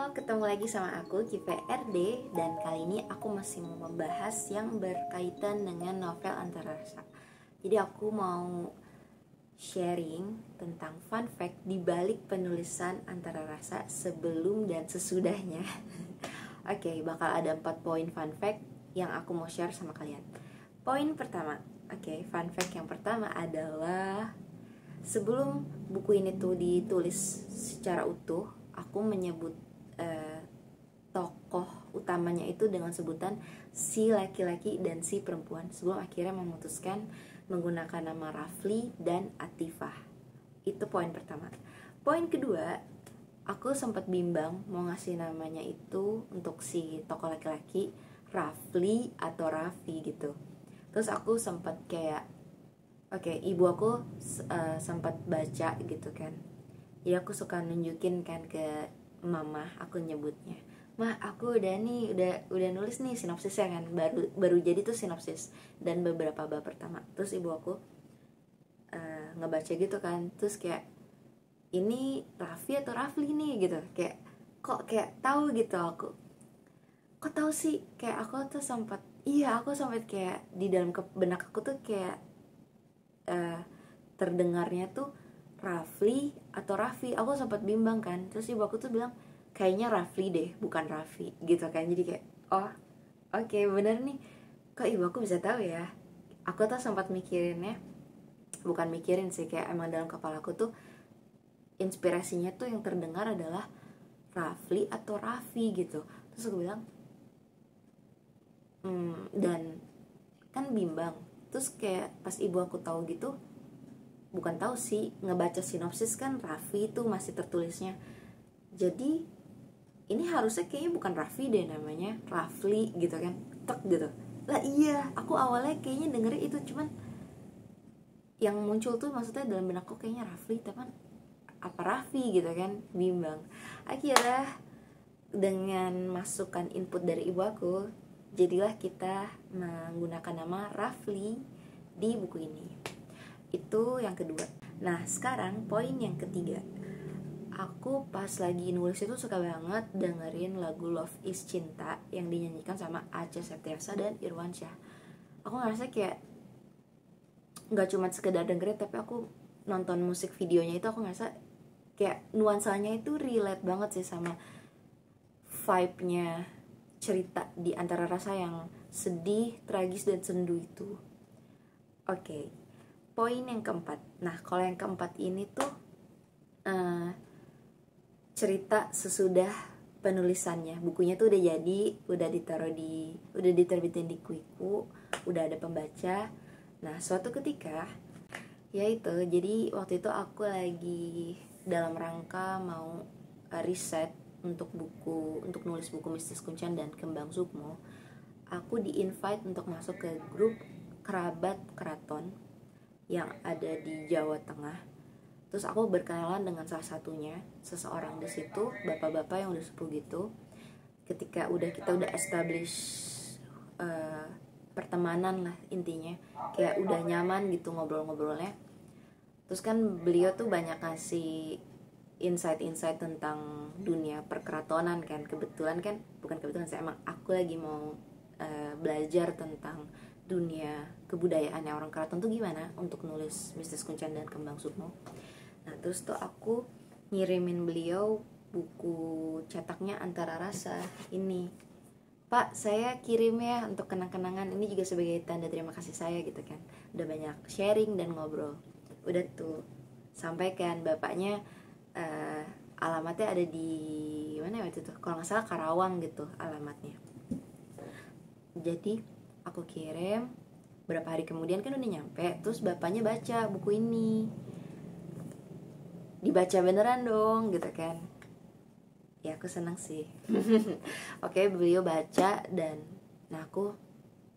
Ketemu lagi sama aku KiveRD dan kali ini aku masih mau membahas yang berkaitan dengan novel Antararsa. Jadi aku mau sharing tentang fun fact di balik penulisan Antararsa sebelum dan sesudahnya. Oke, bakal ada 4 poin fun fact yang aku mau share sama kalian. Poin pertama, fun fact yang pertama adalah sebelum buku ini tuh ditulis secara utuh, aku menyebut tokoh utamanya itu dengan sebutan si laki-laki dan si perempuan sebelum akhirnya memutuskan menggunakan nama Rafli dan Atifah. Itu poin pertama. Poin kedua, aku sempat bimbang mau ngasih namanya itu untuk si tokoh laki-laki Rafli atau Raffi gitu. Terus aku sempat kayak ibu aku sempat baca gitu kan. Jadi aku suka nunjukin kan ke mama, aku nyebutnya, "Mah, aku udah nulis nih sinopsisnya kan, baru jadi tuh sinopsis dan beberapa bab pertama." Terus ibu aku ngebaca gitu kan, terus kayak, "Ini Raffi atau Rafli nih?" gitu. Kayak kok kayak tahu gitu aku. Kok tahu sih? Kayak aku tuh sempat kayak di dalam benak aku tuh kayak terdengarnya tuh Rafli atau Raffi. Aku sempat bimbang kan. Terus ibu aku tuh bilang, "Kayaknya Rafli deh, bukan Raffi." gitu kan. Jadi kayak, oke, bener nih. Kok ibu aku bisa tahu ya? Aku tuh sempat mikirinnya, bukan mikirin sih, kayak emang dalam kepala aku tuh inspirasinya tuh yang terdengar adalah Rafli atau Raffi gitu. Terus aku bilang, dan kan bimbang. Terus kayak pas ibu aku tahu gitu, bukan tahu sih, ngebaca sinopsis kan Raffi itu masih tertulisnya. Jadi ini harusnya kayaknya bukan Raffi deh, namanya Rafli gitu kan. Tek gitu. Lah iya, aku awalnya kayaknya dengerin itu, cuman yang muncul tuh maksudnya dalam benakku kayaknya Rafli, tapi apa Raffi gitu kan, bimbang. Akhirnya dengan masukan input dari ibu aku, jadilah kita menggunakan nama Rafli di buku ini. Itu yang kedua. Nah, sekarang poin yang ketiga. Aku pas lagi nulis itu suka banget dengerin lagu Love is Cinta yang dinyanyikan sama Acha Septriasa dan Irwansyah. Aku ngerasa kayak gak cuma sekedar dengerin, tapi aku nonton musik videonya itu aku ngerasa kayak nuansanya itu relate banget sih sama vibe-nya cerita di Antararsa yang sedih, tragis, dan sendu itu. Poin yang keempat. Nah, kalau yang keempat ini tuh cerita sesudah penulisannya. Bukunya tuh udah jadi, udah diterbitin di Kuiku, udah ada pembaca. Nah, suatu ketika, yaitu jadi waktu itu aku lagi dalam rangka mau riset untuk nulis buku Mistis Kuncen dan Kembang Sukmo. Aku di-invite untuk masuk ke grup kerabat keraton yang ada di Jawa Tengah. Terus aku berkenalan dengan salah satunya, seseorang di situ, bapak-bapak yang udah sepuh gitu. Ketika kita udah establish pertemanan lah intinya, kayak udah nyaman gitu ngobrol-ngobrolnya. Terus kan beliau tuh banyak ngasih insight-insight tentang dunia perkeratonan kan. Bukan kebetulan saya emang aku lagi mau belajar tentang dunia kebudayaannya orang keraton tuh gimana untuk nulis Mistis Kuncen dan Kembang Sukmo. Nah, terus tuh aku ngirimin beliau buku cetaknya Antararsa ini. "Pak, saya kirim ya untuk kenang-kenangan, ini juga sebagai tanda terima kasih saya," gitu kan. Udah banyak sharing dan ngobrol. Udah tuh sampaikan, bapaknya alamatnya ada di mana waktu itu? Kalau nggak salah Karawang gitu alamatnya. Jadi aku kirim, berapa hari kemudian kan udah nyampe. Terus bapaknya baca buku ini, dibaca beneran dong gitu kan. Ya aku seneng sih. Beliau baca dan aku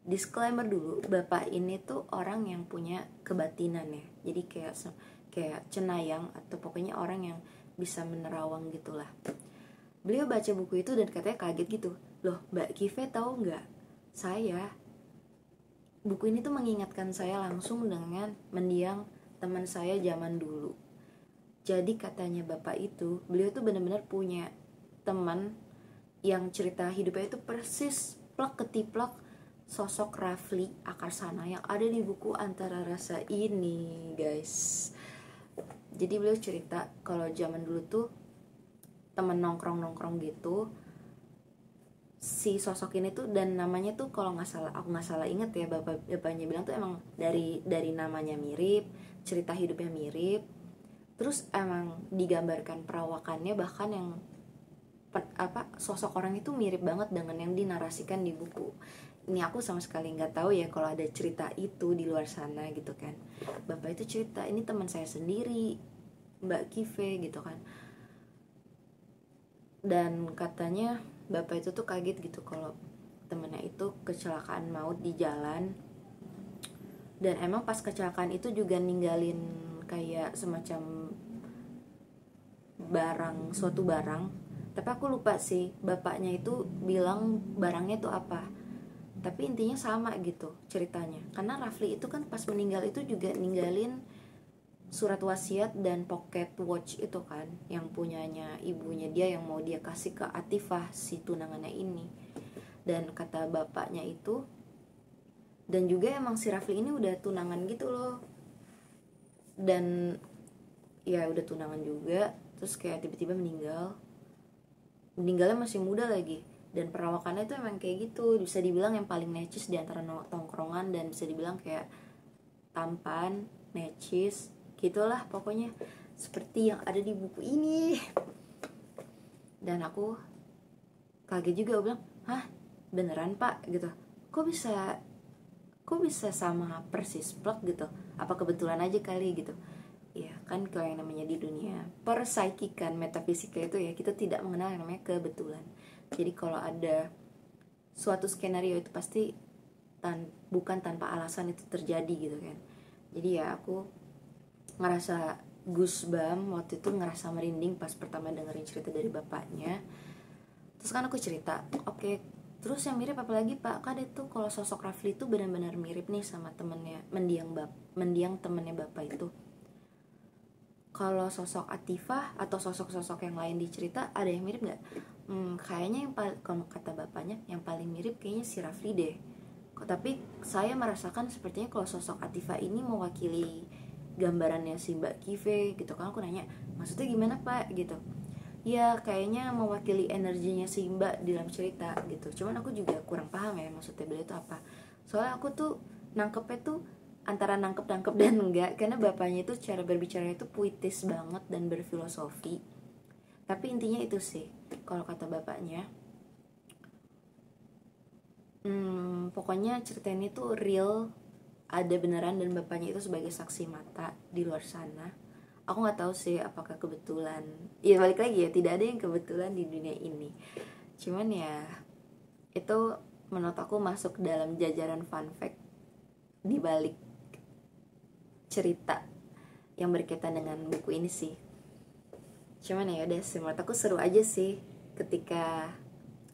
disclaimer dulu, bapak ini tuh orang yang punya kebatinan ya. Jadi kayak cenayang atau pokoknya orang yang bisa menerawang gitulah. Beliau baca buku itu dan katanya kaget gitu. "Loh, Mbak Kive tahu nggak? Buku ini tuh mengingatkan saya langsung dengan mendiang teman saya zaman dulu." Jadi katanya bapak itu, beliau tuh benar-benar punya teman yang cerita hidupnya itu persis plek ketiplek sosok Rafli Akarsana yang ada di buku Antara Rasa ini, guys. Jadi beliau cerita kalau zaman dulu tuh temen nongkrong gitu, si sosok ini tuh, dan namanya tuh kalau aku nggak salah inget ya, bapaknya bilang tuh emang dari namanya mirip, cerita hidupnya mirip, terus emang digambarkan perawakannya bahkan yang sosok orang itu mirip banget dengan yang dinarasikan di buku. Ini aku sama sekali nggak tahu ya kalau ada cerita itu di luar sana gitu kan. Bapak itu cerita, ini teman saya sendiri, Mbak Kive gitu kan. Dan katanya bapak itu tuh kaget gitu kalau temennya itu kecelakaan maut di jalan. Dan emang pas kecelakaan itu juga ninggalin kayak semacam suatu barang. Tapi aku lupa sih bapaknya itu bilang barangnya itu apa. Tapi intinya sama gitu ceritanya. Karena Rafli itu kan pas meninggal itu juga ninggalin surat wasiat dan pocket watch itu kan, yang punyanya ibunya dia, yang mau dia kasih ke Atifah, si tunangannya ini. Dan kata bapaknya itu, dan juga emang si Rafli ini udah tunangan gitu loh. Dan ya udah tunangan juga, terus kayak tiba-tiba meninggalnya masih muda lagi. Dan perawakannya itu emang kayak gitu, bisa dibilang yang paling necis di antara tongkrongan, dan bisa dibilang kayak tampan, necis, gitulah pokoknya, seperti yang ada di buku ini. Dan aku kaget juga, bilang, hah beneran pak gitu, kok bisa sama persis plek gitu, apa kebetulan aja kali gitu. Ya kan kalau yang namanya di dunia perpsikikan metafisika itu ya, kita tidak mengenal yang namanya kebetulan. Jadi kalau ada suatu skenario itu pasti bukan tanpa alasan itu terjadi gitu kan. Jadi ya aku ngerasa goosebump waktu itu, ngerasa merinding pas pertama dengerin cerita dari bapaknya. Terus kan aku cerita, oke, terus yang mirip apa lagi pak? Kan itu kalau sosok Rafli itu benar-benar mirip nih sama temennya mendiang temennya bapak itu. Kalau sosok Atifah atau sosok-sosok yang lain di cerita ada yang mirip nggak? Kayaknya kalau kata bapaknya yang paling mirip kayaknya si Rafli deh. Tapi saya merasakan sepertinya kalau sosok Atifah ini mewakili gambarannya si Mbak Kive gitu kan. Aku nanya, maksudnya gimana pak gitu. Ya kayaknya mewakili energinya si Mbak di dalam cerita gitu. Cuman aku juga kurang paham ya maksudnya beliau itu apa. Soalnya aku tuh nangkepnya tuh antara nangkep dan enggak, karena bapaknya itu cara berbicara itu puitis banget dan berfilosofi. Tapi intinya itu sih kalau kata bapaknya. Pokoknya cerita ini tuh real, ada beneran, dan bapaknya itu sebagai saksi mata di luar sana. Aku nggak tahu sih apakah kebetulan. Ya balik lagi ya, tidak ada yang kebetulan di dunia ini. Cuman ya itu menurut aku masuk dalam jajaran fun fact di balik cerita yang berkaitan dengan buku ini sih. Cuman ya udah sih, menurut aku seru aja sih ketika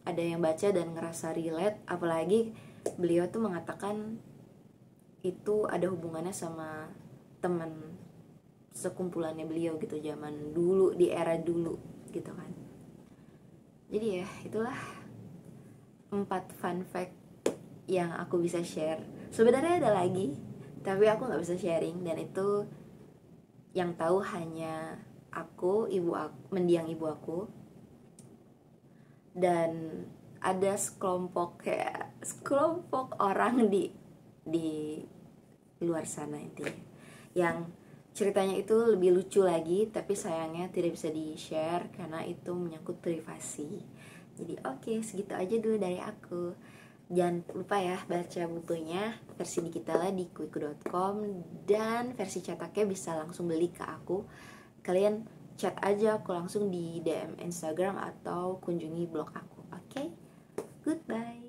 ada yang baca dan ngerasa relate. Apalagi beliau tuh mengatakan itu ada hubungannya sama teman sekumpulannya beliau gitu, zaman dulu, di era dulu gitu kan. Jadi ya itulah 4 fun fact yang aku bisa share. Sebenarnya ada lagi, tapi aku gak bisa sharing, dan itu yang tahu hanya aku, mendiang ibu aku, dan ada sekelompok orang di luar sana intinya, yang ceritanya itu lebih lucu lagi, tapi sayangnya tidak bisa di-share karena itu menyangkut privasi. Jadi oke, segitu aja dulu dari aku. Jangan lupa ya baca bukunya versi digitalnya di kuiku.com, dan versi cetaknya bisa langsung beli ke aku. Kalian chat aja aku langsung di DM Instagram atau kunjungi blog aku. Oke? Goodbye.